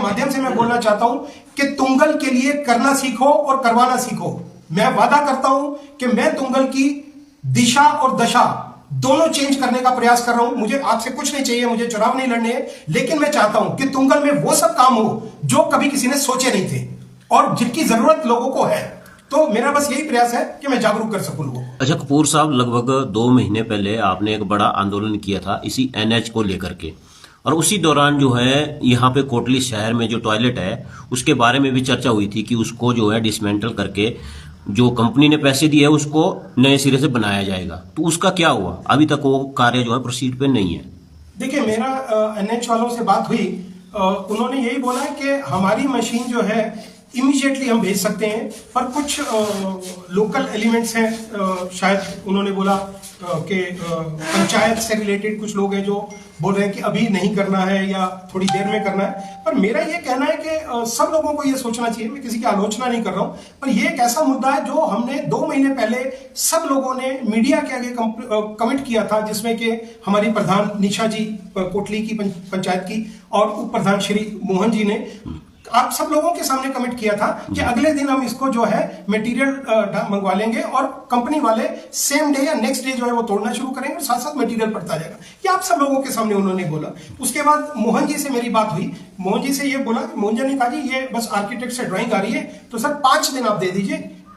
माध्यम से मैं बोलना चाहता हूं कि तुंगल के लिए करना सीखो और करवाना सीखो। मैं वादा करता हूं कि मैं तुंगल की दिशा और दशा दोनों चेंज करने का प्रयास कर रहा हूं। मुझे आपसे कुछ नहीं चाहिए, मुझे चुनाव नहीं लड़ने हैं, लेकिन मैं चाहता हूं कि तुंगल में वो सब काम हो जो कभी किसी ने सोचे नहीं थे और जिनकी जरूरत लोगों को है। तो मेरा बस यही प्रयास है कि मैं जागरूक कर सकूं लोगों को। अच्छा कपूर साहब, लगभग 2 महीने पहले आपने एक बड़ा आंदोलन किया था इसी एनएच को लेकर के, और उसी दौरान जो है यहाँ पे कोटली शहर में जो टॉयलेट है उसके बारे में भी चर्चा हुई थी कि उसको जो है डिसमेंटल करके जो कंपनी ने पैसे दिए है उसको नए सिरे से बनाया जाएगा। तो उसका क्या हुआ? अभी तक वो कार्य जो है प्रोसीड पे नहीं है। देखिए, मेरा एनएच वालों से बात हुई, उन्होंने यही बोला है कि हमारी मशीन जो है इमीडिएटली हम भेज सकते हैं, पर कुछ लोकल एलिमेंट्स हैं, शायद उन्होंने बोला कि पंचायत से रिलेटेड कुछ लोग हैं जो बोल रहे हैं कि अभी नहीं करना है या थोड़ी देर में करना है। पर मेरा ये कहना है कि सब लोगों को ये सोचना चाहिए, मैं किसी की आलोचना नहीं कर रहा हूं, पर ये एक ऐसा मुद्दा है जो हमने 2 महीने पहले सब लोगों ने मीडिया के आगे कमेंट किया था, जिसमें कि हमारी प्रधान निशा जी कोटली की पंचायत की और उप प्रधान श्री मोहन जी ने आप सब लोगों के सामने कमिट किया था कि अगले दिन हम इसको जो है मटेरियल मंगवा लेंगे और कंपनी वाले सेम डे या नेक्स्ट डे जो है वो तोड़ना शुरू करेंगे और साथ साथ मटेरियल पड़ता जाएगा। ये आप सब लोगों के सामने उन्होंने बोला। उसके बाद मोहन जी से मेरी बात हुई, मोहन जी से ये बोला, मोहन जी ने कहा जी ये बस आर्किटेक्ट से ड्राइंग आ रही है तो सर 5 दिन आप दे दीजिए।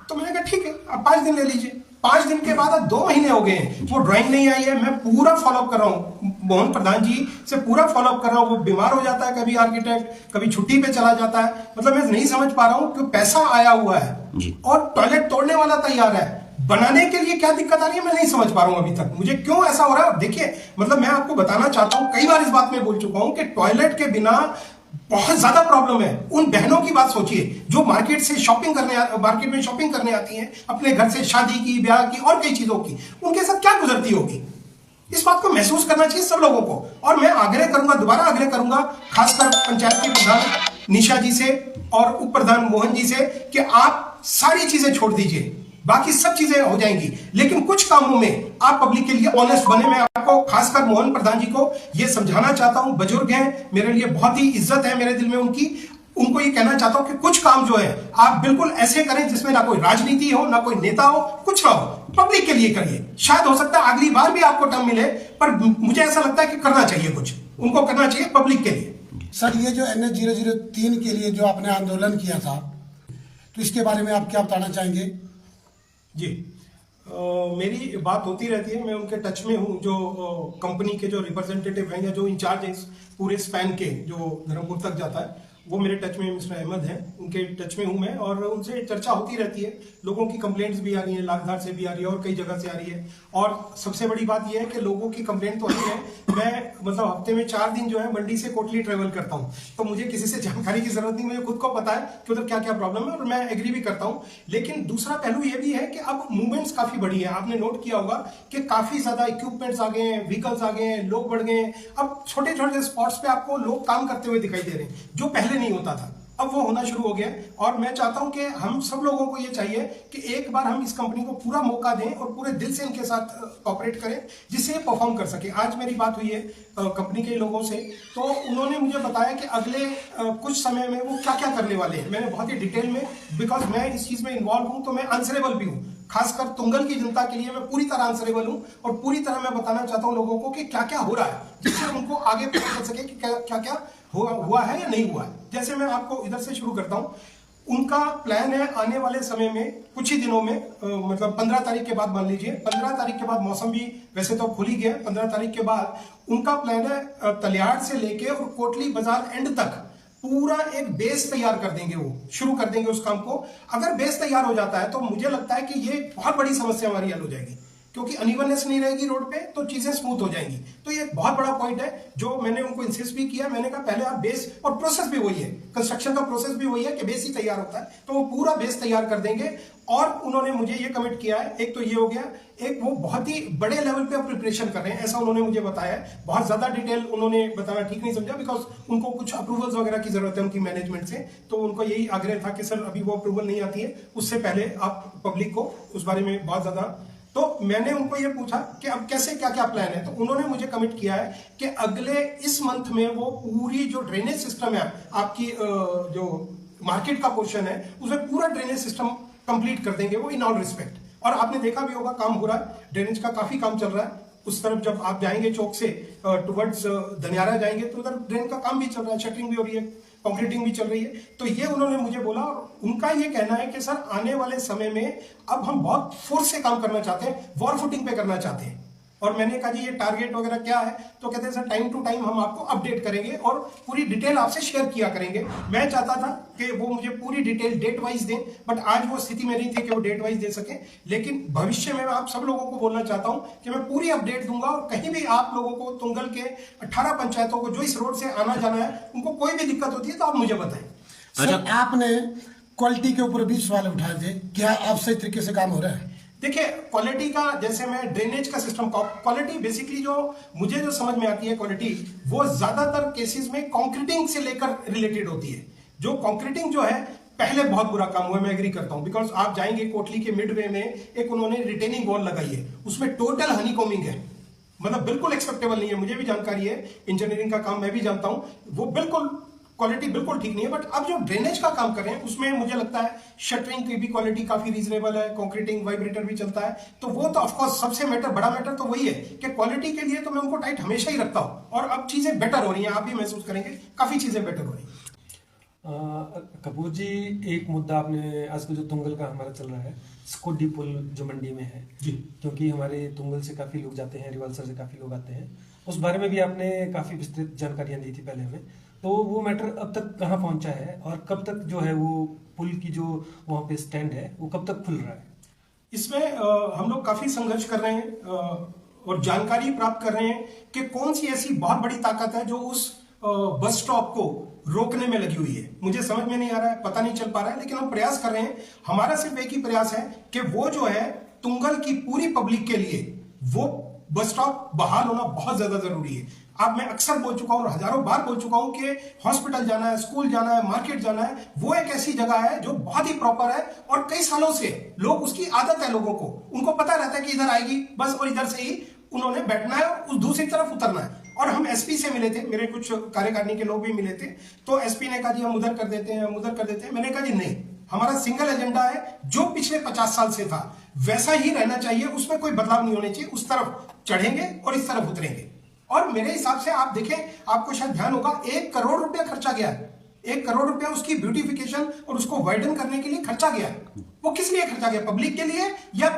तो मैंने कहा ठीक है, आप 5 दिन ले लीजिए। 5 दिन के बाद अब 2 महीने हो गए हैं, वो ड्राइंग नहीं आई है। मैं पूरा फॉलोअप कर रहा हूँ, मोहन प्रधान जी से पूरा फॉलोअप कर रहा हूँ। वो बीमार हो जाता है कभी आर्किटेक्ट, कभी छुट्टी पे चला जाता है। मतलब मैं नहीं समझ पा रहा हूँ कि पैसा आया हुआ है और टॉयलेट तोड़ने वाला तैयार है, बनाने के लिए क्या दिक्कत आ रही है मैं नहीं समझ पा रहा हूं अभी तक। मुझे क्यों ऐसा हो रहा है? देखिए, मतलब मैं आपको बताना चाहता हूं, कई बार इस बात में बोल चुका हूं कि टॉयलेट के बिना बहुत ज्यादा प्रॉब्लम है। उन बहनों की बात सोचिए जो मार्केट से शॉपिंग करने मार्केट में शॉपिंग करने आती हैं, अपने घर से शादी की, ब्याह की और कई चीजों की, उनके साथ क्या गुजरती होगी। इस बात को महसूस करना चाहिए सब लोगों को। और मैं आग्रह करूंगा, दोबारा आग्रह करूंगा, खासकर पंचायत के प्रधान निशा जी से और उप प्रधान मोहन जी से कि आप सारी चीजें छोड़ दीजिए, बाकी सब चीजें हो जाएंगी, लेकिन कुछ कामों में आप पब्लिक के लिए ऑनेस्ट बने। मैं आपको खासकर मोहन प्रधान जी को यह समझाना चाहता हूं, बुजुर्ग हैं, मेरे लिए बहुत ही इज्जत है मेरे दिल में उनकी। उनको ये कहना चाहता हूं कि कुछ काम जो है आप बिल्कुल ऐसे करें जिसमें ना कोई राजनीति हो, ना कोई नेता हो, कुछ ना हो, पब्लिक के लिए करिए। शायद हो सकता है अगली बार भी आपको टर्म मिले, पर मुझे ऐसा लगता है कि करना चाहिए, कुछ उनको करना चाहिए पब्लिक के लिए। सर, ये जो NH 003 के लिए जो आपने आंदोलन किया था, तो इसके बारे में आप क्या बताना चाहेंगे? जी, मेरी बात होती रहती है, मैं उनके टच में हूँ, जो कंपनी के जो रिप्रेजेंटेटिव हैं या जो इंचार्ज हैं पूरे स्पैन के, जो धर्मपुर तक जाता है, वो मेरे टच में मिस्टर अहमद हैं, उनके टच में हूँ मैं, और उनसे चर्चा होती रहती है। लोगों की कंप्लेंट्स भी आ रही है, लाखधार से भी आ रही है और कई जगह से आ रही है। और सबसे बड़ी बात यह है कि लोगों की कंप्लेंट तो आती है, मैं मतलब हफ्ते में 4 दिन जो है मंडी से कोटली ट्रेवल करता हूँ, तो मुझे किसी से जानकारी की जरूरत नहीं, मुझे खुद को पता है कि उधर क्या क्या प्रॉब्लम है और मैं एग्री भी करता हूँ। लेकिन दूसरा पहलू यह भी है कि अब मूवमेंट्स काफी बढ़ी है। आपने नोट किया होगा कि काफी ज्यादा इक्विपमेंट्स आ गए हैं, व्हीकल्स आ गए हैं, लोग बढ़ गए हैं। अब छोटे छोटे स्पॉट्स पे आपको लोग काम करते हुए दिखाई दे रहे हैं, जो पहले नहीं होता था, अब वो होना शुरू हो गया। और मैं चाहता हूं कि हम सब लोगों को ये चाहिए कि एक बार हम इस कंपनी को पूरा मौका दें और पूरे दिल से इनके साथ कॉपरेट करें, जिससे ये परफॉर्म कर सके। आज मेरी बात हुई है कंपनी के लोगों से, तो उन्होंने मुझे बताया कि अगले कुछ समय में वो क्या क्या करने वाले हैं। मैंने बहुत ही डिटेल में, बिकॉज मैं इस चीज में इन्वॉल्व हूं, तो मैं आंसरेबल भी हूं। खासकर तुंगल की जनता के लिए मैं पूरी तरह आंसरेबल हूं और पूरी तरह मैं बताना चाहता हूं लोगों को कि क्या क्या हो रहा है, जिससे उनको आगे पता चल सके कि क्या क्या हुआ है या नहीं हुआ है। जैसे मैं आपको इधर से शुरू करता हूं। उनका प्लान है आने वाले समय में कुछ ही दिनों में, मतलब 15 तारीख के बाद मान लीजिए, 15 तारीख के बाद मौसम भी वैसे तो खुल ही गया, 15 तारीख के बाद उनका प्लान है तलियाड़ से लेके और कोटली बाजार एंड तक पूरा एक बेस तैयार कर देंगे, वो शुरू कर देंगे उस काम को। अगर बेस तैयार हो जाता है तो मुझे लगता है कि ये बहुत बड़ी समस्या हमारी हल हो जाएगी, क्योंकि अनइवननेस नहीं रहेगी रोड पे, तो चीजें स्मूथ हो जाएंगी। तो ये बहुत बड़ा पॉइंट है जो मैंने उनको इंसिस्ट भी किया। मैंने कहा पहले आप बेस, और प्रोसेस भी वही है, कंस्ट्रक्शन का प्रोसेस भी वही है कि बेस ही तैयार होता है, तो वो पूरा बेस तैयार कर देंगे। और उन्होंने मुझे ये कमिट किया है, एक तो ये हो गया, एक वो बहुत ही बड़े लेवल पे प्रिपरेशन कर रहे हैं, ऐसा उन्होंने मुझे बताया है। बहुत ज्यादा डिटेल उन्होंने बताना ठीक नहीं समझा, बिकॉज उनको कुछ अप्रूवल्स वगैरह की जरूरत है उनकी मैनेजमेंट से, तो उनको यही आग्रह था कि सर अभी वो अप्रूवल नहीं आती है, उससे पहले आप पब्लिक को उस बारे में बहुत ज्यादा तो मैंने उनको ये पूछा कि अब कैसे क्या क्या प्लान है, तो उन्होंने मुझे कमिट किया है कि अगले इस मंथ में वो पूरी जो ड्रेनेज सिस्टम है आपकी जो मार्केट का पोर्शन है उसमें पूरा ड्रेनेज सिस्टम कंप्लीट कर देंगे वो इन ऑल रिस्पेक्ट। और आपने देखा भी होगा काम हो रहा है, ड्रेनेज का काफी काम चल रहा है। उस तरफ जब आप जाएंगे चौक से टुवर्ड्स धनियारा जाएंगे तो उधर ड्रेन का काम भी चल रहा है, शटरिंग भी हो रही है, कंक्रीटिंग भी चल रही है। तो ये उन्होंने मुझे बोला और उनका ये कहना है कि सर आने वाले समय में अब हम बहुत फोर्स से काम करना चाहते हैं, वॉर फुटिंग पे करना चाहते हैं। और मैंने कहा जी ये टारगेट वगैरह क्या है, तो कहते हैं सर टाइम टू टाइम हम आपको अपडेट करेंगे और पूरी डिटेल आपसे शेयर किया करेंगे। मैं चाहता था कि वो मुझे पूरी डिटेल डेट वाइज दें, बट आज वो स्थिति में नहीं थी कि वो डेट वाइज दे सके। लेकिन भविष्य में मैं आप सब लोगों को बोलना चाहता हूं कि मैं पूरी अपडेट दूंगा और कहीं भी आप लोगों को तुंगल के 18 पंचायतों को जो इस रोड से आना जाना है उनको कोई भी दिक्कत होती है तो आप मुझे बताएं। सर आपने क्वालिटी के ऊपर भी सवाल उठाए थे, क्या आप सही तरीके से काम हो रहा है? देखिए क्वालिटी का, जैसे मैं ड्रेनेज का सिस्टम, क्वालिटी बेसिकली जो मुझे जो समझ में आती है क्वालिटी, वो ज्यादातर केसेस में कंक्रीटिंग से लेकर रिलेटेड होती है। जो कंक्रीटिंग जो है पहले बहुत बुरा काम हुआ, मैं एग्री करता हूं, बिकॉज आप जाएंगे कोटली के मिडवे में एक उन्होंने रिटेनिंग वॉल लगाई है, उसमें टोटल हनीकॉमिंग है, मतलब बिल्कुल एक्सेप्टेबल नहीं है। मुझे भी जानकारी है, इंजीनियरिंग का काम मैं भी जानता हूं, वो बिल्कुल क्वालिटी बिल्कुल ठीक नहीं है। बट अब जो ड्रेनेज का काम कर रहे हैं उसमें मुझे लगता है शटरिंग की भी क्वालिटी काफी रीजनेबल है, कंक्रीटिंग वाइब्रेटर भी चलता है, तो वो तो ऑफकोर्स सबसे बड़ा मैटर तो वही है कि क्वालिटी के लिए तो मैं उनको टाइट हमेशा ही रखता हूं। और अब चीजें बेटर हो रही हैं, आप भी महसूस करेंगे काफी चीजें बेटर हो रही हैं। कपूर जी, एक मुद्दा आपने आजकल जो तुंगल का हमारा चल रहा है, स्कोडी पुल जो मंडी में है जी, क्योंकि हमारे तुंगल से काफी लोग जाते हैं, रिवाल्सर से काफी लोग आते हैं, उस बारे में भी आपने काफी विस्तृत जानकारियां दी थी पहले हमें। तो वो मैटर अब तक कहाँ पहुंचा है और कब तक जो है वो पुल की जो वहाँ पे स्टैंड है वो कब तक खुल रहा है? इसमें हम लोग काफी संघर्ष कर रहे हैं और जानकारी प्राप्त कर रहे हैं कि कौन सी ऐसी बहुत बड़ी ताकत है जो उस बस स्टॉप को रोकने में लगी हुई है। मुझे समझ में नहीं आ रहा है, पता नहीं चल पा रहा है, लेकिन हम प्रयास कर रहे हैं। हमारा सिर्फ एक ही प्रयास है कि वो जो है तुंगल की पूरी पब्लिक के लिए वो बस स्टॉप बहाल होना बहुत ज्यादा जरूरी है। अब मैं अक्सर बोल चुका हूं और हजारों बार बोल चुका हूं कि हॉस्पिटल जाना है, स्कूल जाना है, मार्केट जाना है, वो एक ऐसी जगह है जो बहुत ही प्रॉपर है और कई सालों से लोग, उसकी आदत है लोगों को, उनको पता रहता है कि इधर आएगी बस और इधर से ही उन्होंने बैठना है और उस दूसरी तरफ उतरना है। और हम एसपी से मिले थे, मेरे कुछ कार्यकारिणी के लोग भी मिले थे, तो एसपी ने कहा जी हम उधर कर देते हैं, हम उधर कर देते हैं। मैंने कहा जी नहीं, हमारा सिंगल एजेंडा है, जो पिछले 50 साल से था वैसा ही रहना चाहिए, उसमें कोई बदलाव नहीं होने चाहिए। उस तरफ चढ़ेंगे और इस तरफ उतरेंगे। और मेरे हिसाब से आप देखें, आपको शायद ध्यान होगा, 1 करोड़ रुपया खर्चा गया है, 1 करोड़ रुपया उसकी ब्यूटिफिकेशन और उसको वाइडन करने के लिए खर्चा गया है। वो किस लिए खर्चा गया? पब्लिक के लिए या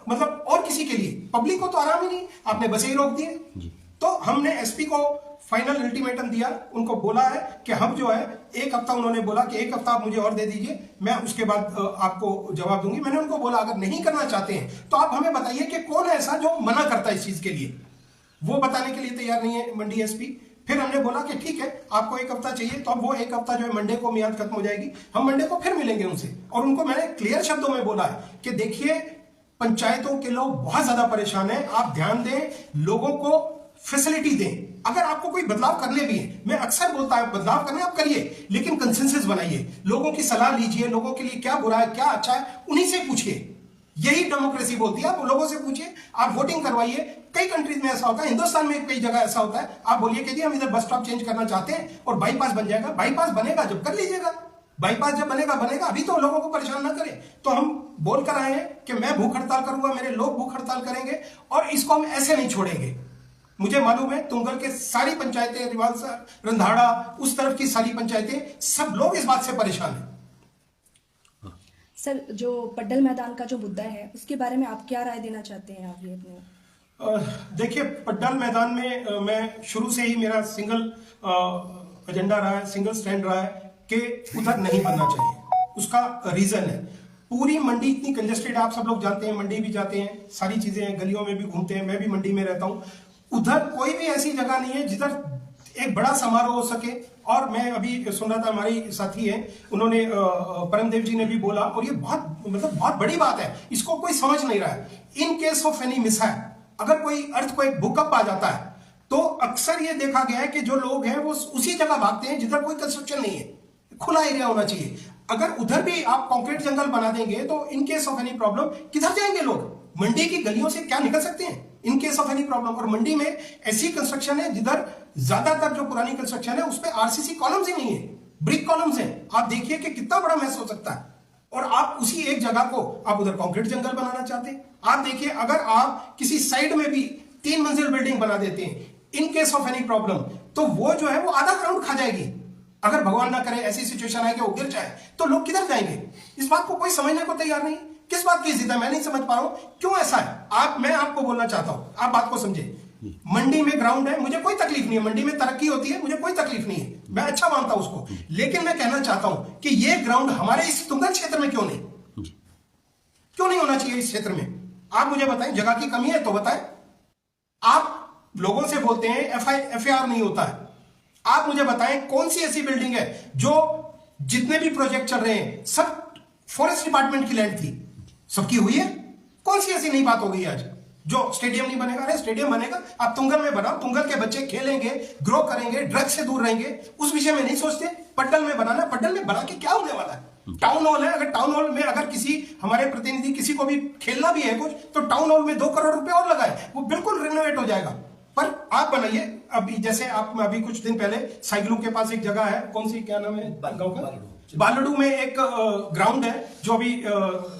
मतलब और किसी के लिए? पब्लिक को तो आराम ही नहीं, आपने बसें ही रोक दी। तो हमने एसपी को फाइनल अल्टीमेटम दिया, उनको बोला है कि हम जो है 1 हफ्ता, उन्होंने बोला कि 1 हफ्ता आप मुझे और दे दीजिए, मैं उसके बाद आपको जवाब दूंगी। मैंने उनको बोला अगर नहीं करना चाहते हैं तो आप हमें बताइए कि कौन है ऐसा जो मना करता है इस चीज के लिए। वो बताने के लिए तैयार नहीं है मंडी एसपी। फिर हमने बोला कि ठीक है आपको 1 हफ्ता चाहिए, तो अब वो 1 हफ्ता जो है मंडे को मियाद खत्म हो जाएगी, हम मंडे को फिर मिलेंगे उनसे। और उनको मैंने क्लियर शब्दों में बोला है कि देखिए पंचायतों के लोग बहुत ज्यादा परेशान हैं, आप ध्यान दें, लोगों को फैसिलिटी दें। अगर आपको कोई बदलाव करने भी है, मैं अक्सर बोलता है बदलाव करने आप करिए, लेकिन कंसेंसस बनाइए, लोगों की सलाह लीजिए, लोगों के लिए क्या बुरा है क्या अच्छा है उन्हीं से पूछिए। यही डेमोक्रेसी बोलती है, आप लोगों से पूछिए, आप वोटिंग करवाइए। कई कंट्रीज में ऐसा होता है, हिंदुस्तान में कई जगह ऐसा होता है, आप बोलिए कि जी हम इधर बस स्टॉप चेंज करना चाहते हैं और बाईपास बन जाएगा। बाईपास बनेगा जब कर लीजिएगा, बाईपास जब बनेगा बनेगा, अभी तो लोगों को परेशान ना करें। तो हम बोल कर आए हैं कि मैं भूख हड़ताल करूंगा, मेरे लोग भूख हड़ताल करेंगे और इसको हम ऐसे नहीं छोड़ेंगे। मुझे मालूम है तुंगल के सारी पंचायतें, रिवाल्सर, रंधाड़ा, उस तरफ की सारी पंचायतें, सब लोग इस बात से परेशान हैं। सर, जो पड्डल मैदान का जो मुद्दा है उसके बारे में आप क्या राय देना चाहते हैं? आप ये अपने देखिए पड्डल मैदान में मैं शुरू से ही मेरा सिंगल एजेंडा रहा है, सिंगल स्टैंड रहा है कि उधर नहीं बनना चाहिए। उसका रीजन है पूरी मंडी इतनी कंजेस्टेड, आप सब लोग जानते हैं, मंडी भी जाते हैं, सारी चीजें गलियों में भी घूमते हैं, मैं भी मंडी में रहता हूं। उधर कोई भी ऐसी जगह नहीं है जिधर एक बड़ा समारोह हो सके। और मैं अभी सुन रहा था, हमारी साथी है, उन्होंने परमदेव जी ने भी बोला, और ये बहुत बड़ी बात है, इसको कोई समझ नहीं रहा है। In case of any mishap, अगर कोई अर्थक्वेक, भूकंप आ जाता है, तो अक्सर ये देखा गया है कि जो लोग हैं वो उसी जगह भागते हैं जिधर कोई कंस्ट्रक्शन नहीं है, खुला एरिया होना चाहिए। अगर उधर भी आप कंक्रीट जंगल बना देंगे तो in case of any problem किधर जाएंगे लोग? मंडी की गलियों से क्या निकल सकते हैं in case of any problem. और मंडी में ऐसी कंस्ट्रक्शन है जिधर ज्यादातर जो पुरानी कंस्ट्रक्शन है उस पर आरसीसी कॉलम्स ही नहीं है, ब्रिक कॉलम्स हैं। आप देखिए कि कितना बड़ा मैस हो सकता है। और आप उसी एक जगह को आप उधर कंक्रीट जंगल बनाना चाहते हैं। आप देखिए अगर आप किसी साइड में भी 3 मंजिल बिल्डिंग बना देते हैं in case of any problem, तो वो जो है वो आधा ग्राउंड खा जाएगी। अगर भगवान ना करे ऐसी सिचुएशन आए कि वो गिर जाए तो लोग किधर जाएंगे? इस बात को कोई समझने को तैयार नहीं। किस बात की जिद है मैं नहीं समझ पा रहा हूं, क्यों ऐसा है। मैं आपको बोलना चाहता हूं, आप बात को समझे। मंडी में ग्राउंड है, मुझे कोई तकलीफ नहीं है, मंडी में तरक्की होती है, मुझे कोई तकलीफ नहीं है, मैं अच्छा मानता हूं उसको। लेकिन मैं कहना चाहता हूं कि ये ग्राउंड हमारे इस तुंगल क्षेत्र में क्यों नहीं होना चाहिए इस क्षेत्र में? आप मुझे बताएं, जगह की कमी है तो बताएं। आप लोगों से बोलते हैं एफआईआर नहीं होता है। आप मुझे बताएं कौन सी ऐसी बिल्डिंग है जो जितने भी प्रोजेक्ट चल रहे हैं सब फॉरेस्ट डिपार्टमेंट की लैंड थी, सबकी हुई है? कौन सी ऐसी नई बात हो गई आज जो स्टेडियम नहीं बनेगा? अरे स्टेडियम बनेगा, आप तुंगल में बनाओ, तुंगल के बच्चे खेलेंगे, ग्रो करेंगे, ड्रग्स से दूर रहेंगे, उस विषय में नहीं सोचते। पट्टल में बनाना, पट्टल में बना के क्या होने वाला है? टाउन हॉल है, अगर टाउन हॉल में अगर किसी हमारे प्रतिनिधि किसी को भी खेलना भी है कुछ, तो टाउन हॉल में 2 करोड़ रुपए और लगाए, वो बिल्कुल रिनोवेट हो जाएगा। पर आप बनाइए अभी, जैसे आप अभी कुछ दिन पहले साइकिलों के पास एक जगह है, कौन सी, क्या नाम है गांव का? बालड़ू में एक ग्राउंड है जो अभी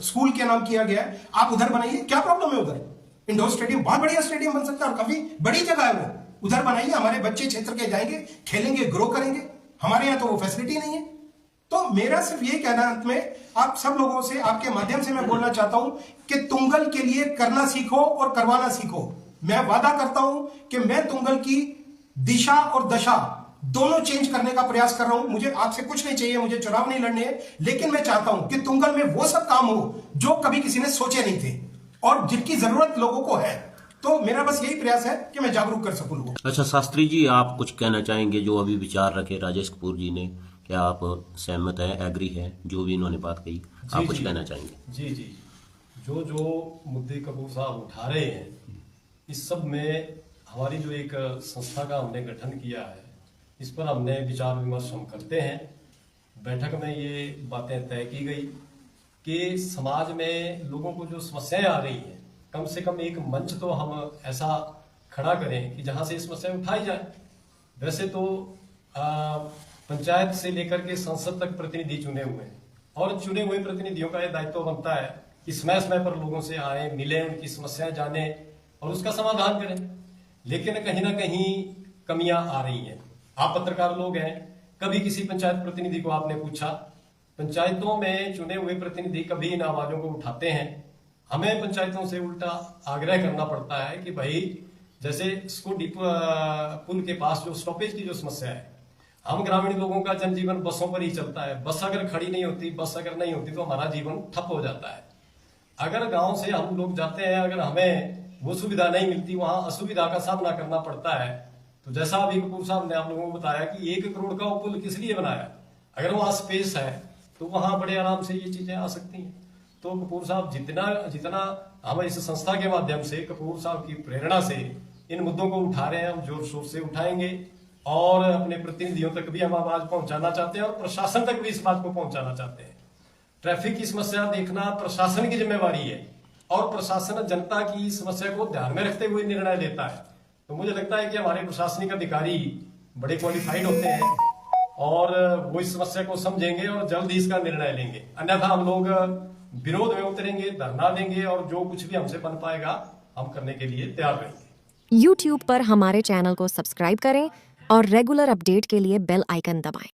स्कूल के नाम किया गया है, आप उधर बनाइए, क्या प्रॉब्लम है? उधर इंडोर स्टेडियम, बहुत बढ़िया स्टेडियम बन सकता है और काफी बड़ी जगह है वो, उधर बनाइए। हमारे बच्चे क्षेत्र के जाएंगे, खेलेंगे, ग्रो करेंगे। हमारे यहाँ तो वो फैसिलिटी नहीं है। तो मेरा सिर्फ ये कहना अंत में आप सब लोगों से, आपके माध्यम से मैं बोलना चाहता हूं कि तुंगल के लिए करना सीखो और करवाना सीखो। मैं वादा करता हूं कि मैं तुंगल की दिशा और दशा दोनों चेंज करने का प्रयास कर रहा हूं। मुझे आपसे कुछ नहीं चाहिए, मुझे चुनाव नहीं लड़ने हैं, लेकिन मैं चाहता हूं कि तुंगल में वो सब काम हो जो कभी किसी ने सोचे नहीं थे और जिनकी जरूरत लोगों को है। तो मेरा बस यही प्रयास है कि मैं जागरूक कर सकूं लोगों को। अच्छा शास्त्री जी, आप कुछ कहना चाहेंगे जो अभी विचार रखे राजेश कपूर जी ने? क्या आप सहमत हैं, एग्री हैं जो भी इन्होंने बात कही? आप कुछ कहना चाहेंगे? जी, जो मुद्दे कपूर साहब उठा रहे हैं, इस सब में हमारी जो एक संस्था का हमने गठन किया है, इस पर हमने विचार विमर्श हम करते हैं। बैठक में ये बातें तय की गई कि समाज में लोगों को जो समस्याएं आ रही हैं, कम से कम एक मंच तो हम ऐसा खड़ा करें कि जहां से समस्याएं उठाई जाए। वैसे तो पंचायत से लेकर के संसद तक प्रतिनिधि चुने हुए हैं और चुने हुए प्रतिनिधियों का यह दायित्व बनता है कि समय समय पर लोगों से आए, मिले, उनकी समस्याएं जाने और उसका समाधान करें। लेकिन कहीं ना कहीं कमियां आ रही हैं। आप पत्रकार लोग हैं, कभी किसी पंचायत प्रतिनिधि को आपने पूछा? पंचायतों में चुने हुए प्रतिनिधि कभी इन आवाजों को उठाते हैं? हमें पंचायतों से उल्टा आग्रह करना पड़ता है कि भाई, जैसे स्कूल पुल के पास जो स्टॉपेज की जो समस्या है, हम ग्रामीण लोगों का जनजीवन बसों पर ही चलता है। बस अगर खड़ी नहीं होती, बस अगर नहीं होती तो हमारा जीवन ठप हो जाता है। अगर गांव से हम लोग जाते हैं, अगर हमें वो सुविधा नहीं मिलती, वहां असुविधा का सामना करना पड़ता है। तो जैसा अभी कपूर साहब ने आप लोगों को बताया कि 1 करोड़ का वो पुल किस लिए बनाया, अगर वहां स्पेस है तो वहां बड़े आराम से ये चीजें आ सकती हैं। तो कपूर साहब जितना हम इस संस्था के माध्यम से कपूर साहब की प्रेरणा से इन मुद्दों को उठा रहे हैं, हम जोर शोर से उठाएंगे और अपने प्रतिनिधियों तक भी हम आवाज पहुंचाना चाहते हैं और प्रशासन तक भी इस बात को पहुंचाना चाहते हैं। ट्रैफिक की समस्या देखना प्रशासन की जिम्मेवारी है और प्रशासन जनता की समस्या को ध्यान में रखते हुए निर्णय लेता है। तो मुझे लगता है कि हमारे प्रशासनिक अधिकारी बड़े क्वालिफाइड होते हैं और वो इस समस्या को समझेंगे और जल्द ही इसका निर्णय लेंगे। अन्यथा हम लोग विरोध में उतरेंगे, धरना देंगे और जो कुछ भी हमसे बन पाएगा हम करने के लिए तैयार रहेंगे। YouTube पर हमारे चैनल को सब्सक्राइब करें और रेगुलर अपडेट के लिए बेल आइकन दबाएं।